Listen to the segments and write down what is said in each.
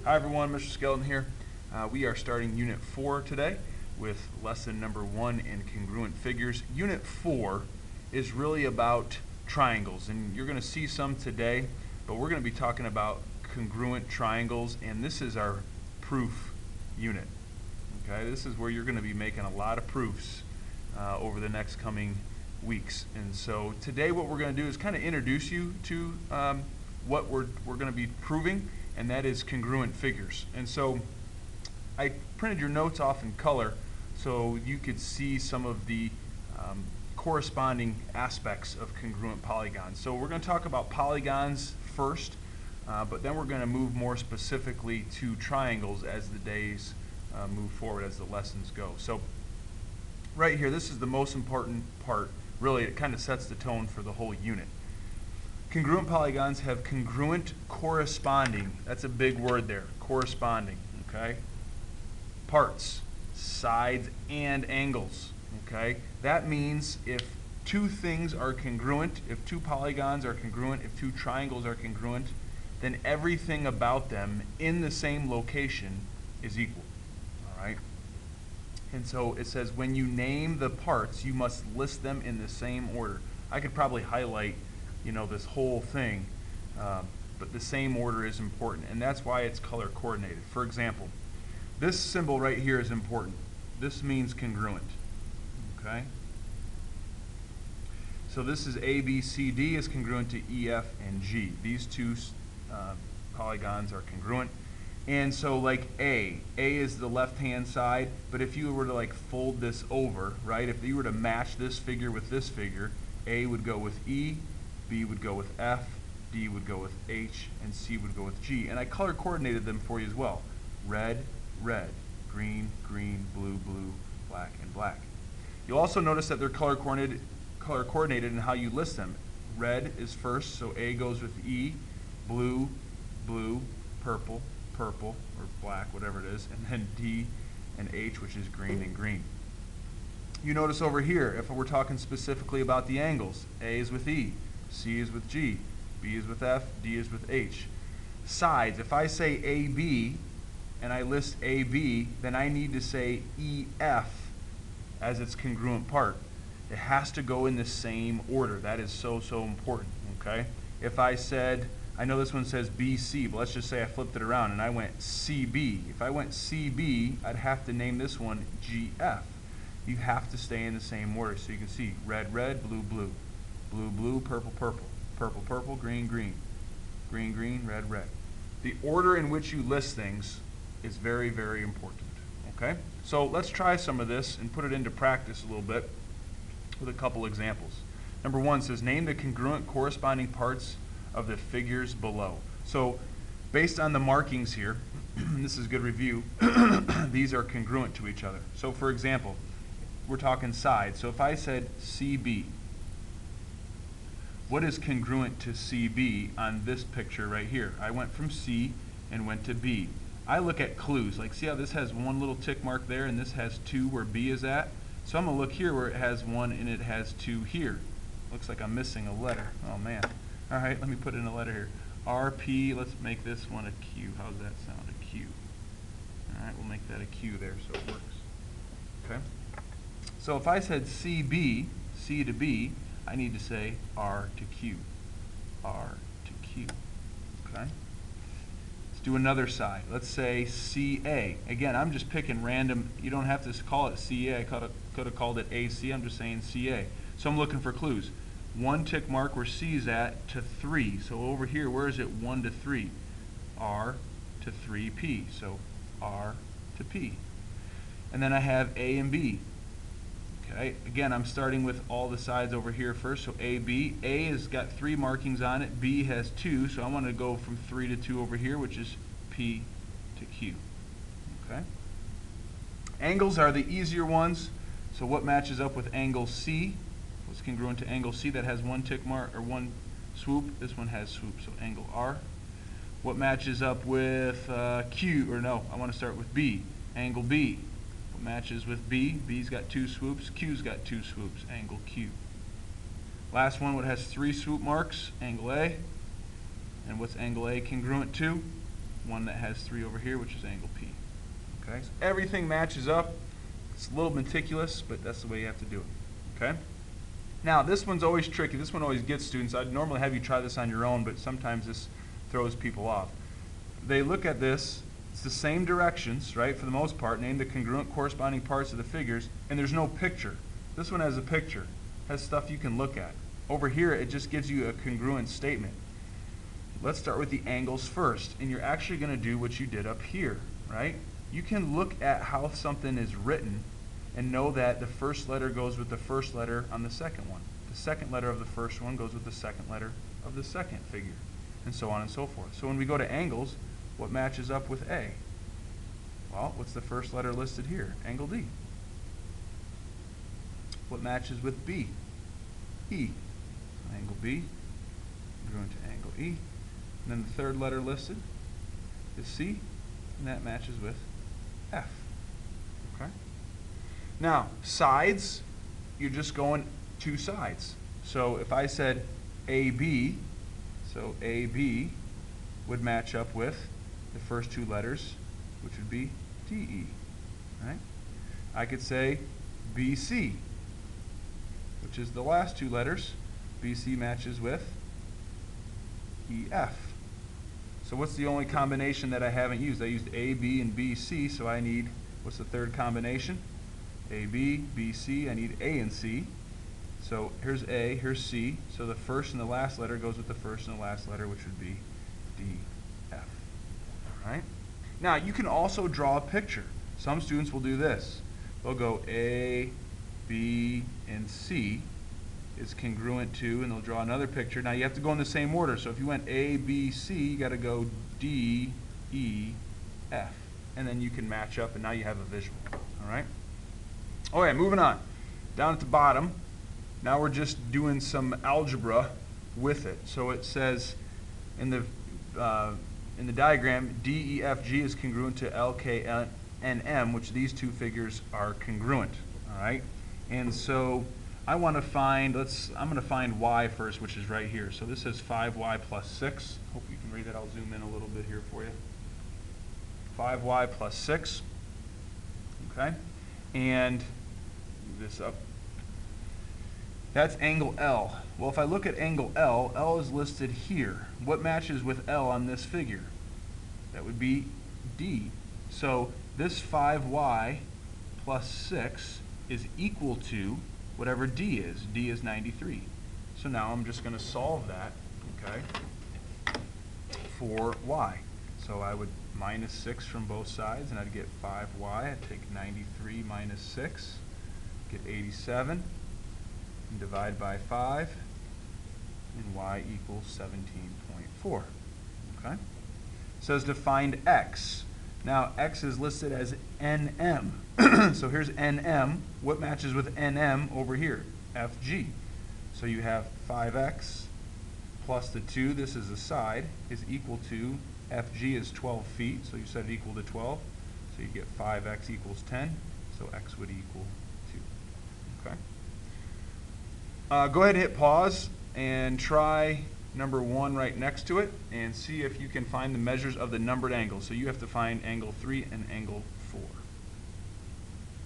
Hi everyone, Mr. Skelton here. We are starting Unit 4 today with lesson number 1 in congruent figures. Unit 4 is really about triangles, and you're going to see some today, but we're going to be talking about congruent triangles, and this is our proof unit. Okay, this is where you're going to be making a lot of proofs over the next coming weeks. And so today what we're going to do is kind of introduce you to what we're going to be proving, and that is congruent figures. And so I printed your notes off in color so you could see some of the corresponding aspects of congruent polygons. So we're going to talk about polygons first, but then we're going to move more specifically to triangles as the days move forward, as the lessons go. So right here, this is the most important part. Really, it kind of sets the tone for the whole unit. Congruent polygons have congruent corresponding, that's a big word there, corresponding, okay? Parts, sides, and angles, okay? That means if two things are congruent, if two polygons are congruent, if two triangles are congruent, then everything about them in the same location is equal, all right? And so it says when you name the parts, you must list them in the same order. I could probably highlight this whole thing, but the same order is important, and that's why it's color coordinated. For example, this symbol right here is important. This means congruent, okay? So this is A, B, C, D is congruent to E, F, and G. These two polygons are congruent. And so like A is the left-hand side, but if you were to like fold this over, right, if you were to match this figure with this figure, A would go with E, B would go with F, D would go with H, and C would go with G. And I color coordinated them for you as well. Red, red, green, green, blue, blue, black, and black. You'll also notice that they're color coordinated in how you list them. Red is first, so A goes with E, blue, blue, purple, purple, or black, whatever it is, and then D and H, which is green and green. You notice over here, if we're talking specifically about the angles, A is with E, C is with G, B is with F, D is with H. Sides, if I say AB and I list AB, then I need to say EF as its congruent part. It has to go in the same order. That is so important, okay? If I said, I know this one says BC, but let's just say I flipped it around and I went CB. If I went CB, I'd have to name this one GF. You have to stay in the same order. So you can see red, red, blue, blue, blue, blue, purple, purple, purple, purple, green, green, green, green, red, red. The order in which you list things is very important, okay? So let's try some of this and put it into practice a little bit with a couple examples. Number one says, name the congruent corresponding parts of the figures below. So based on the markings here, this is good review, these are congruent to each other. So for example, we're talking sides. So if I said CB, what is congruent to CB on this picture right here? I went from C and went to B. I look at clues, like see how this has one little tick mark there and this has two where B is at? So I'm going to look here where it has one and it has two here. Looks like I'm missing a letter. Oh man. All right, let me put in a letter here. RP, let's make this one a Q. How does that sound? A Q. All right, we'll make that a Q there so it works. Okay. So if I said CB, C to B, I need to say R to Q. R to Q. Okay. Let's do another side. Let's say CA. Again, I'm just picking random. You don't have to call it CA. I could have called it AC. I'm just saying CA. So I'm looking for clues. One tick mark where C is at to 3. So over here, where is it 1 to 3? R to 3P. So R to P. And then I have A and B. Okay, again, I'm starting with all the sides over here first. So A, B. A has got 3 markings on it. B has 2. So I want to go from 3 to 2 over here, which is P to Q. Okay. Angles are the easier ones. So what matches up with angle C? What's congruent to angle C? That has one tick mark or one swoop. This one has swoop, so angle R. What matches up with Q, or no, I want to start with B. Angle B. What matches with B? B's got 2 swoops, Q's got 2 swoops, angle Q. Last one, what has 3 swoop marks? Angle A. And what's angle A congruent to? one that has 3 over here, which is angle P. Okay, so everything matches up. It's a little meticulous, but that's the way you have to do it. Okay? Now, this one's always tricky. This one always gets students. I'd normally have you try this on your own, but sometimes this throws people off. They look at this. It's the same directions, right, for the most part. Name the congruent corresponding parts of the figures, and there's no picture. This one has a picture. Has stuff you can look at. Over here, it just gives you a congruent statement. Let's start with the angles first, and you're actually going to do what you did up here, right? You can look at how something is written and know that the first letter goes with the first letter on the second one. The second letter of the first one goes with the second letter of the second figure, and so on and so forth. So when we go to angles, what matches up with A? Well, what's the first letter listed here? Angle D. What matches with B? E. Angle B, congruent to angle E. And then the third letter listed is C, and that matches with F. Okay? Now, sides, you're just going 2 sides. So if I said AB, so AB would match up with the first 2 letters, which would be DE. Right? I could say BC, which is the last 2 letters. BC matches with EF. So what's the only combination that I haven't used? I used AB and BC, so I need, what's the third combination? AB, BC, I need A and C. So here's A, here's C. So the first and the last letter goes with the first and the last letter, which would be DF. All right? Now, you can also draw a picture. Some students will do this. They'll go A, B, and C is congruent to, and they'll draw another picture. Now, you have to go in the same order. So if you went A, B, C, you got to go D, E, F. And then you can match up, and now you have a visual. All right? Okay, moving on. Down at the bottom, now we're just doing some algebra with it. So it says in the diagram, DEFG is congruent to LKNM, which these 2 figures are congruent. All right? And so I want to find, I'm going to find y first, which is right here. So this says 5y plus 6. Hope you can read that. I'll zoom in a little bit here for you. 5y plus 6. Okay? And move this up. That's angle L. Well, if I look at angle L, L is listed here. What matches with L on this figure? That would be D. So this 5y plus 6 is equal to whatever D is. D is 93. So now I'm just going to solve that, okay, for y. So I would minus 6 from both sides, and I'd get 5y. I'd take 93 minus 6, get 87, and divide by 5, and y equals 17.4. Okay? It says to find x. Now, x is listed as nm. So here's nm. What matches with nm over here? fg. So you have 5x plus the 2, this is a side, is equal to, fg is 12 feet, so you set it equal to 12. So you get 5x equals 10, so x would equal 2. Okay? Go ahead and hit pause and try number 1 right next to it and see if you can find the measures of the numbered angles. So you have to find angle 3 and angle 4.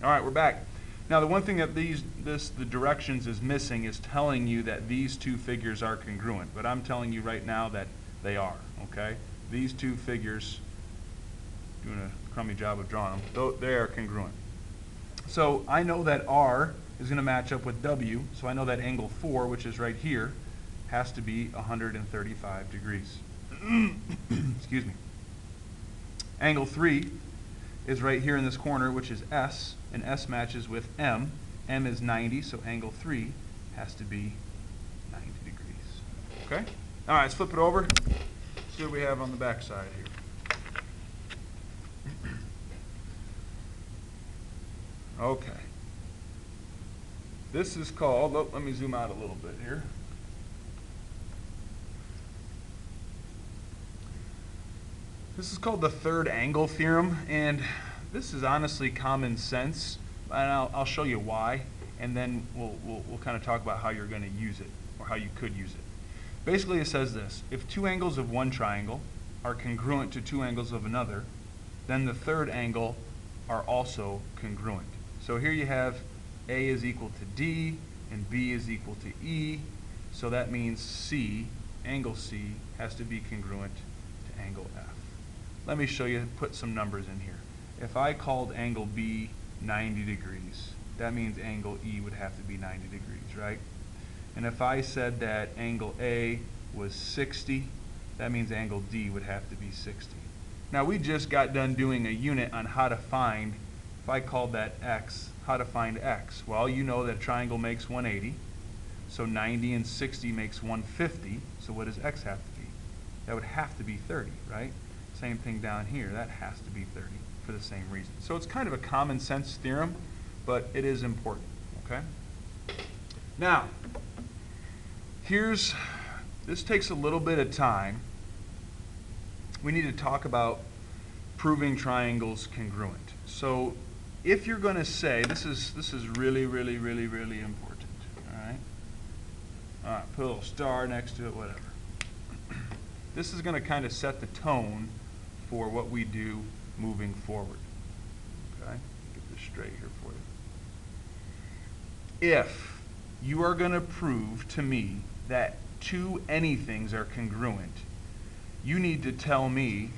All right, we're back. Now the one thing that the directions is missing is telling you that these 2 figures are congruent, but I'm telling you right now that they are, okay? These 2 figures, doing a crummy job of drawing them, they are congruent. So I know that R is going to match up with W, so I know that angle 4, which is right here, has to be 135 degrees. Excuse me. Angle 3 is right here in this corner, which is S, and S matches with M. M is 90, so angle 3 has to be 90 degrees. Okay? All right, let's flip it over. See what we have on the back side here. Okay. This is called, let me zoom out a little bit here. This is called the third angle theorem, and this is honestly common sense, and I'll show you why, and then we'll kind of talk about how you're going to use it, or how you could use it. Basically, it says this: if 2 angles of one triangle are congruent to two angles of another, then the third angle are also congruent. So here you have A is equal to D and B is equal to E. So that means C, angle C, has to be congruent to angle F. Let me show you, put some numbers in here. If I called angle B 90 degrees, that means angle E would have to be 90 degrees, right? And if I said that angle A was 60, that means angle D would have to be 60. Now we just got done doing a unit on how to find, if I called that X, how to find X. Well, you know that a triangle makes 180, so 90 and 60 makes 150, so what does X have to be? That would have to be 30, right? Same thing down here, that has to be 30 for the same reason. So it's kind of a common sense theorem, but it is important, okay? Now, this takes a little bit of time. We need to talk about proving triangles congruent. So if you're going to say, this is really, really, really, really important, all right? All right, put a little star next to it, whatever. This is going to kind of set the tone for what we do moving forward, okay? Get this straight here for you. If you are going to prove to me that two anythings are congruent, you need to tell me,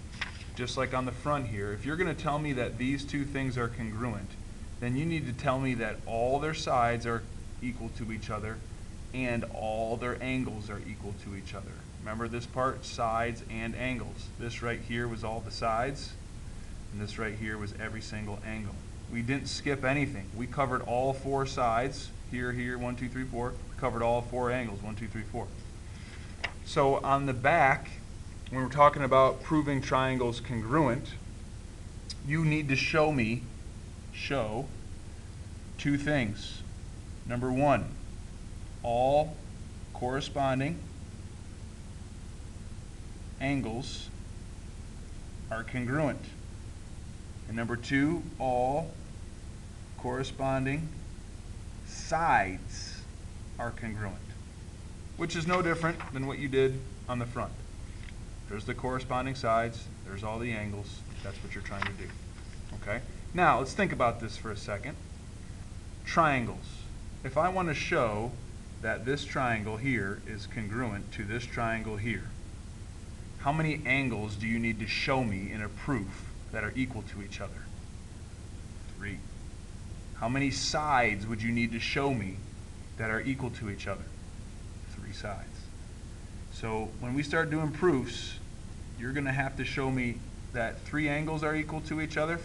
just like on the front here, if you're going to tell me that these two things are congruent, then you need to tell me that all their sides are equal to each other and all their angles are equal to each other. Remember this part, sides and angles. This right here was all the sides, and this right here was every single angle. We didn't skip anything. We covered all four sides, here, 1, 2, 3, 4. We covered all four angles, 1, 2, 3, 4. So on the back, when we're talking about proving triangles congruent, you need to show two things. Number one, all corresponding angles are congruent. And number two, all corresponding sides are congruent, which is no different than what you did on the front. There's the corresponding sides, there's all the angles, that's what you're trying to do, okay? Now, let's think about this for a second. Triangles. If I want to show that this triangle here is congruent to this triangle here, how many angles do you need to show me in a proof that are equal to each other? 3. How many sides would you need to show me that are equal to each other? 3 sides. So when we start doing proofs, you're going to have to show me that 3 angles are equal to each other.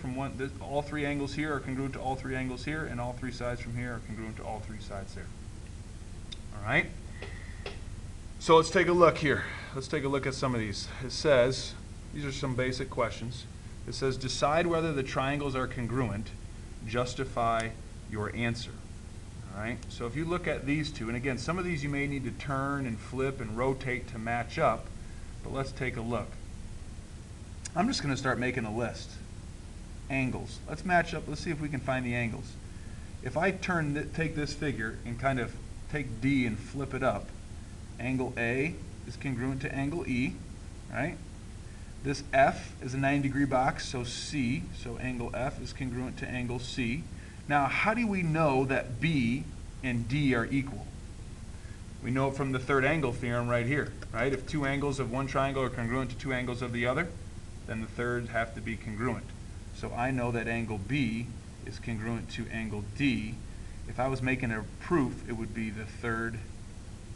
All 3 angles here are congruent to all 3 angles here, and all 3 sides from here are congruent to all 3 sides there. All right? So let's take a look here. Let's take a look at some of these. It says, these are some basic questions. It says, decide whether the triangles are congruent. Justify your answer. All right? So if you look at these two, and again, some of these you may need to turn and flip and rotate to match up, but let's take a look. I'm just going to start making a list. Angles. Let's match up. Let's see if we can find the angles. If I take this figure and kind of take D and flip it up, angle A is congruent to angle E, right? This F is a 90-degree box, so C, so angle F is congruent to angle C. Now, how do we know that B and D are equal? We know it from the third angle theorem right here, right? If 2 angles of one triangle are congruent to 2 angles of the other, then the thirds have to be congruent. So I know that angle B is congruent to angle D. If I was making a proof, it would be the third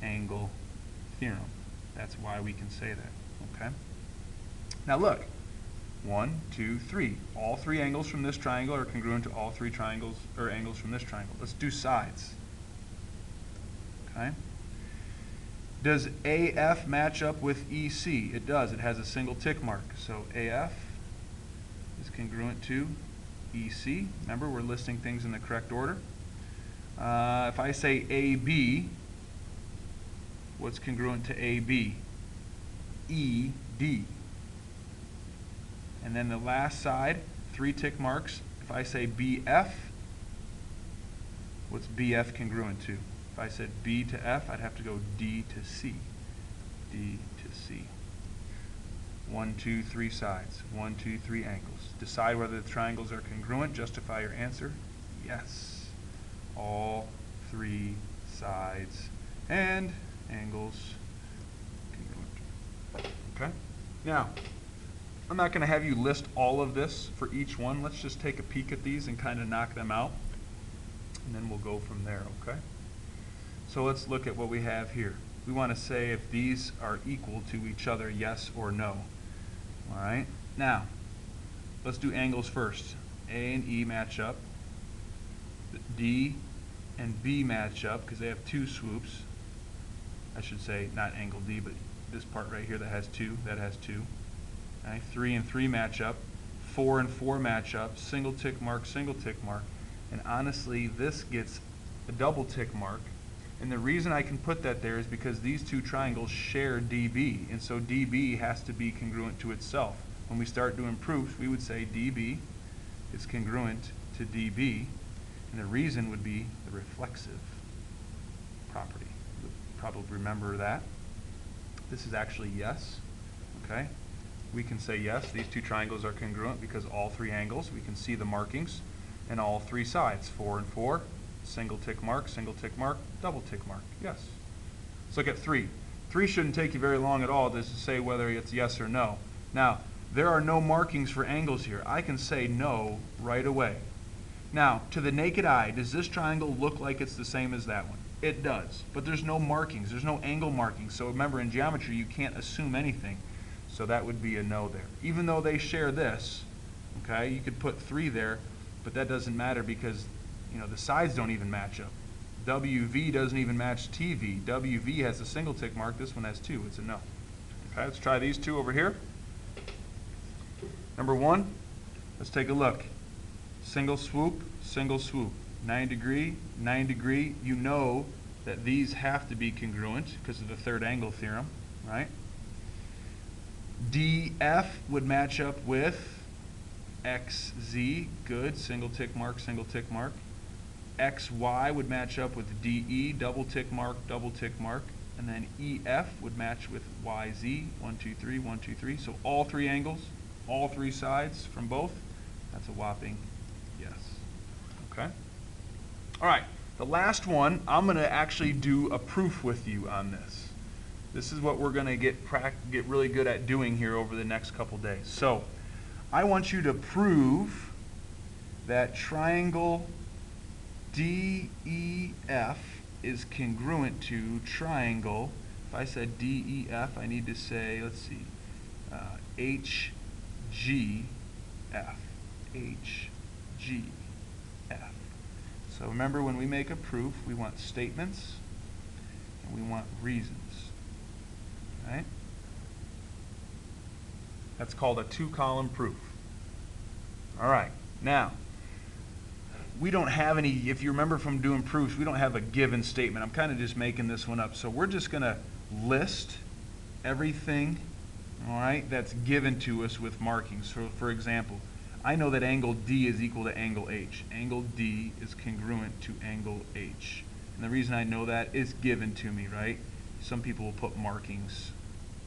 angle theorem. That's why we can say that, okay? Now look, 1, 2, 3. All 3 angles from this triangle are congruent to all 3 triangles or angles from this triangle. Let's do sides, okay? Does AF match up with EC? It does. It has a single tick mark. So AF is congruent to EC. Remember, we're listing things in the correct order. If I say AB, what's congruent to AB? ED. And then the last side, 3 tick marks. If I say BF, what's BF congruent to? If I said B to F, I'd have to go D to C. D to C. 1, 2, 3 sides. 1, 2, 3 angles. Decide whether the triangles are congruent. Justify your answer. Yes. All 3 sides and angles congruent. Okay? Now, I'm not going to have you list all of this for each one. Let's just take a peek at these and kind of knock them out. And then we'll go from there, okay? So let's look at what we have here. We want to say if these are equal to each other, yes or no. All right? Now, let's do angles first. A and E match up. D and B match up because they have 2 swoops. I should say not angle D, but this part right here that has 2, that has 2. Okay? 3 and 3 match up. 4 and 4 match up. Single tick mark, single tick mark. And honestly, this gets a double tick mark. And the reason I can put that there is because these 2 triangles share DB. And so DB has to be congruent to itself. When we start doing proofs, we would say DB is congruent to DB. And the reason would be the reflexive property. You'll probably remember that. This is actually yes. Okay? We can say yes, these 2 triangles are congruent because all 3 angles, we can see the markings, and all 3 sides, 4 and 4, single tick mark, double tick mark. Yes. Let's look at 3. 3 shouldn't take you very long at all to say whether it's yes or no. Now, there are no markings for angles here. I can say no right away. Now, to the naked eye, does this triangle look like it's the same as that one? It does, but there's no markings. There's no angle markings. So remember, in geometry, you can't assume anything. So that would be a no there. Even though they share this, okay, you could put 3 there, but that doesn't matter because, you know, the sides don't even match up. WV doesn't even match TV. WV has a single tick mark. This one has 2. It's a no. Okay, let's try these 2 over here. Number 1, let's take a look. Single swoop, 9 degree, 9 degree. You know that these have to be congruent because of the third angle theorem, right? DF would match up with XZ, good, single tick mark, XY would match up with DE, double tick mark, and then EF would match with YZ, 1, 2, 3, 1, 2, 3. So all 3 angles, all 3 sides from both, that's a whopping yes. Okay? All right, the last one, I'm going to actually do a proof with you on this. This is what we're going to get really good at doing here over the next couple days. So I want you to prove that triangle DEF is congruent to triangle. If I said DEF, I need to say, let's see, HGF. HGF. So remember, when we make a proof, we want statements and we want reasons. Right? That's called a 2-column proof. All right. Now, we don't have any, if you remember from doing proofs, we don't have a given statement. I'm kind of just making this one up. So we're just going to list everything, all right, that's given to us with markings. So, for example, I know that angle D is equal to angle H. Angle D is congruent to angle H. And the reason I know that is given to me, right? Some people will put markings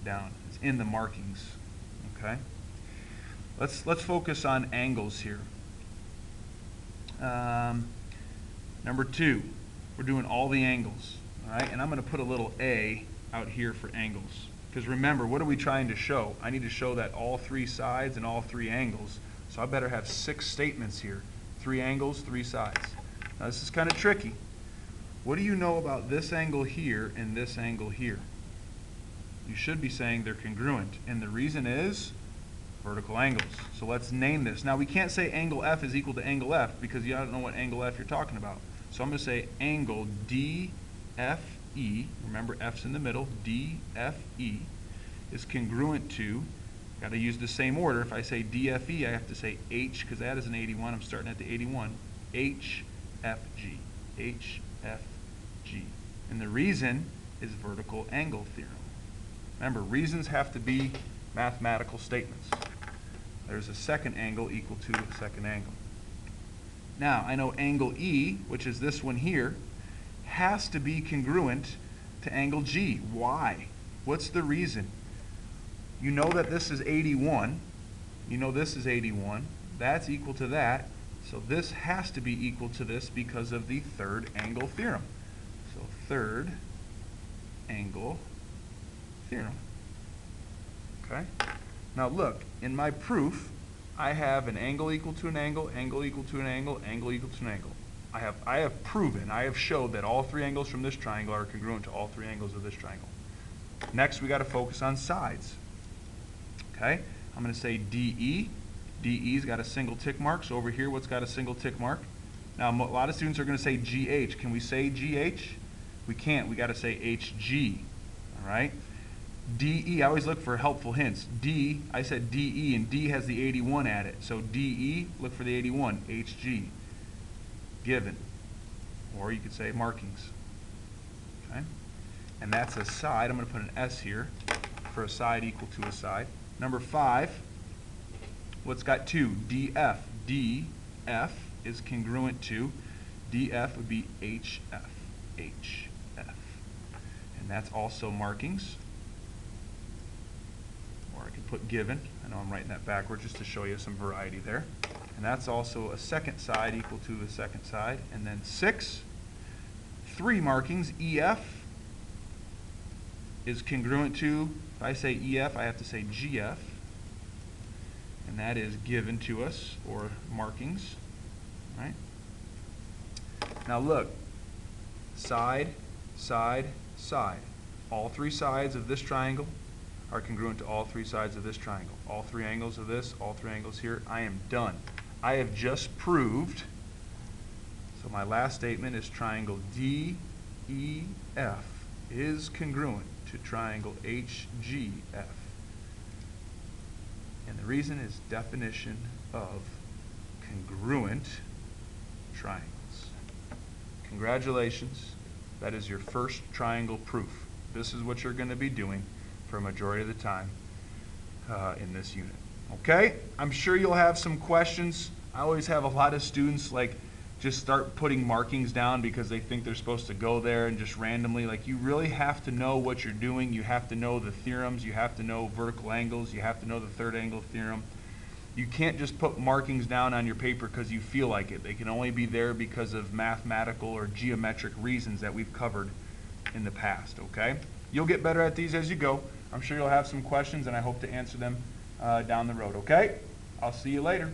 down. It's in the markings, okay? Let's focus on angles here. Number 2, we're doing all the angles, all right? And I'm going to put a little A out here for angles. Because remember, what are we trying to show? I need to show that all 3 sides and all 3 angles. So I better have 6 statements here. 3 angles, 3 sides. Now this is kind of tricky. What do you know about this angle here and this angle here? You should be saying they're congruent. And the reason is vertical angles. So let's name this. Now we can't say angle F is equal to angle F because you don't know what angle F you're talking about. So I'm going to say angle DFE, remember F's in the middle, DFE is congruent to, got to use the same order. If I say DFE, I have to say H because that is an 81. I'm starting at the 81. HFG. HFG. And the reason is vertical angle theorem. Remember, reasons have to be mathematical statements. There's a second angle equal to a second angle. Now, I know angle E, which is this one here, has to be congruent to angle G. Why? What's the reason? You know that this is 81. You know this is 81. That's equal to that. So this has to be equal to this because of the third angle theorem. So third angle theorem. Okay? Now look, in my proof, I have an angle equal to an angle, angle equal to an angle, angle equal to an angle. I have proven, I have showed that all three angles from this triangle are congruent to all three angles of this triangle. Next, we got to focus on sides. Okay? I'm going to say DE. DE's got a single tick mark. So over here, what's got a single tick mark? Now, a lot of students are going to say GH. Can we say GH? We can't. We got to say HG. All right? DE, I always look for helpful hints. D, I said DE, and D has the 81 at it. So DE, look for the 81. HG. Given. Or you could say markings. Okay? And that's a side. I'm going to put an S here for a side equal to a side. Number 5, what's got 2? DF. DF is congruent to, DF would be HF. HF. And that's also markings. Or I could put given. I know I'm writing that backwards just to show you some variety there. And that's also a second side equal to the second side. And then 6, 3 markings. EF is congruent to, if I say EF, I have to say GF. And that is given to us, or markings. Right? Now look, side, side, side. All three sides of this triangle are congruent to all three sides of this triangle. All three angles of this, all three angles here. I am done. I have just proved, so my last statement is triangle DEF is congruent to triangle HGF. And the reason is definition of congruent triangles. Congratulations. That is your first triangle proof. This is what you're going to be doing for a majority of the time in this unit. Okay? I'm sure you'll have some questions. I always have a lot of students like just start putting markings down because they think they're supposed to go there and just randomly. Like, you really have to know what you're doing. You have to know the theorems. You have to know vertical angles. You have to know the third angle theorem. You can't just put markings down on your paper because you feel like it. They can only be there because of mathematical or geometric reasons that we've covered in the past, okay? You'll get better at these as you go. I'm sure you'll have some questions, and I hope to answer them down the road, okay? I'll see you later.